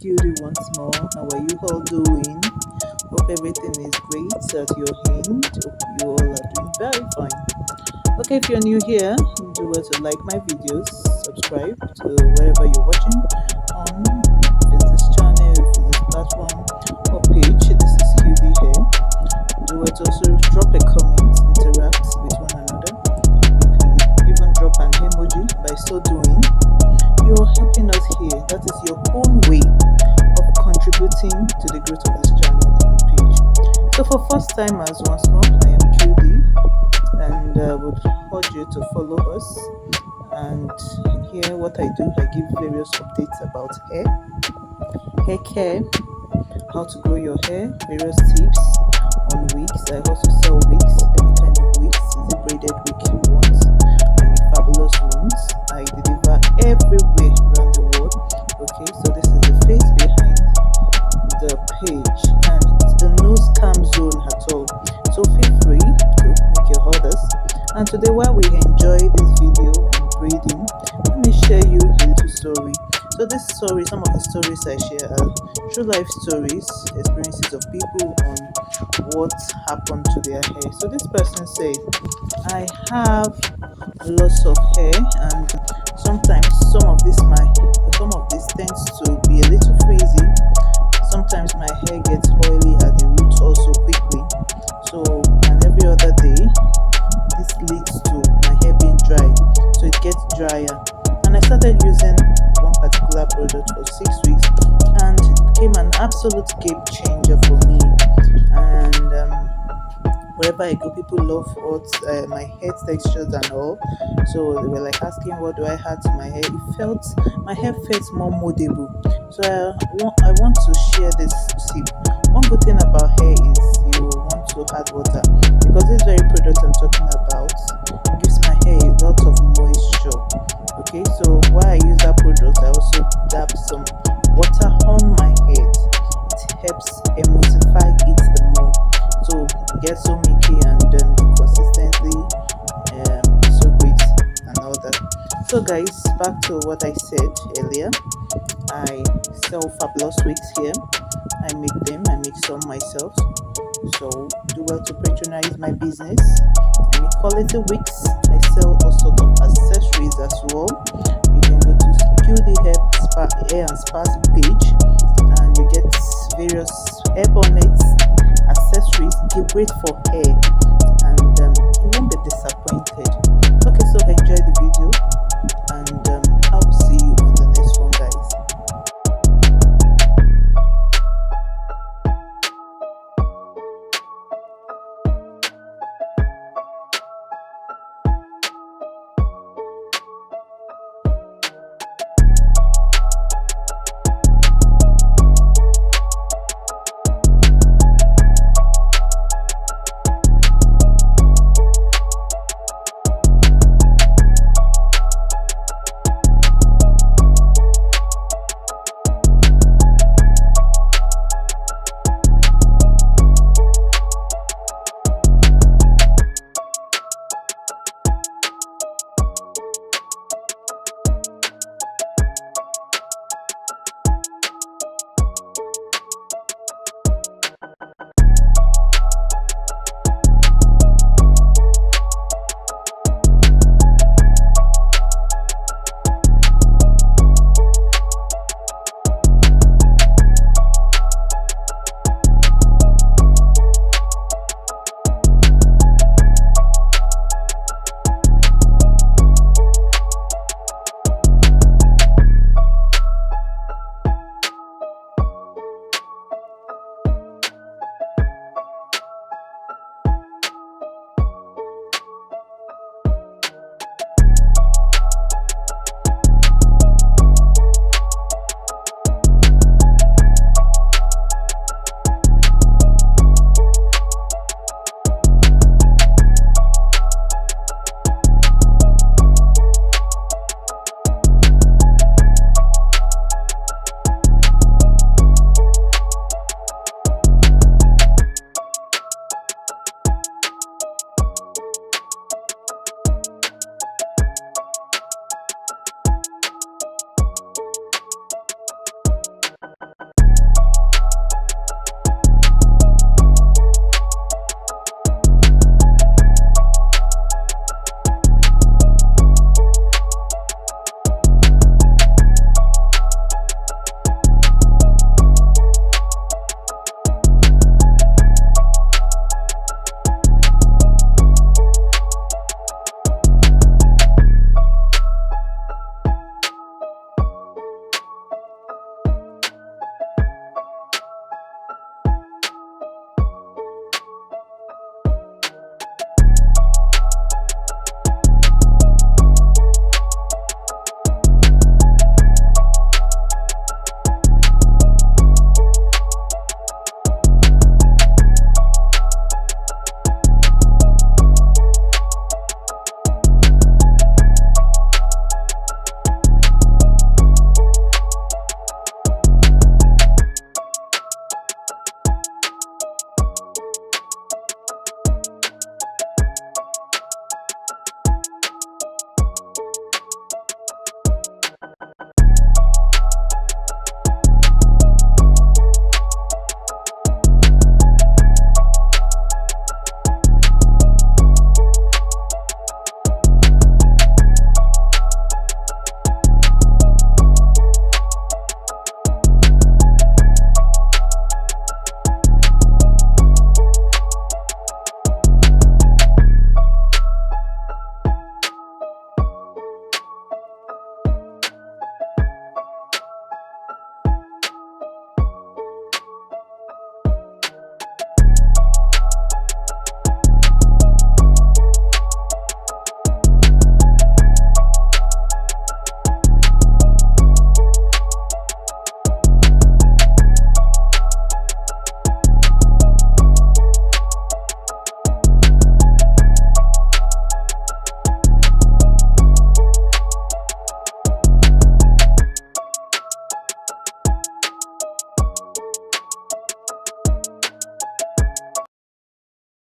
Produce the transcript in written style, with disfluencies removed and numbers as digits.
Cutie once more. How are you all doing? Hope everything is great at your end. Hope you all are doing very fine. Okay, if you're new here, do well to like my videos, subscribe to wherever you're watching on this channel, this platform or page. This is QD here. Do well to also drop a comment, interact with one another. You can even drop an emoji. By so doing, you're helping us here. That is your own way of contributing to the growth of this channel and page. So for first timers, once more, I am QD, and would urge you to follow us. And here, what I do, I give various updates about hair care, how to grow your hair, various tips on wigs. I also sell wigs, any kind of wigs. Is it braided wig you want? I make fabulous ones. I deliver everywhere around the world. Okay, so this is the face behind the page, and it's no scam zone at all. So feel free to make your orders. And today, while we enjoy this video on braiding, let me share you a little story. So this story, some of the stories I share are true life stories, experiences of people on what happened to their hair. So this person said, I have lots of hair, and sometimes some of this tends to be a little frizzy. Sometimes my hair gets oily at the root also quickly. So, and every other day, this leads to my hair being dry. So it gets drier. And I started using one particular product for 6 weeks, and it became an absolute game changer for me. And wherever I go, people love what my hair textures and all. So they were like asking, what do I add to my hair? My hair felt more moldable. So I want to share this tip. One good thing about hair is you want to add water, because this very product I'm talking about gives my hair a lot of moisture. Okay, so while I use that product, I also dab some water on my head. It helps emulsify it the more, so it gets so milky, and then consistently so great and all that. So guys, back to what I said earlier. I sell fabulous wigs here. I make them. I make some myself. So do well to patronize my business. I make quality wigs. I sell all sorts of accessories as well. You can go to 𝐞𝐫𝐻 Hair and Spa page, and you get various hair bonnets, accessories. They're great for hair, and you won't be disappointed. Okay, so enjoy the video.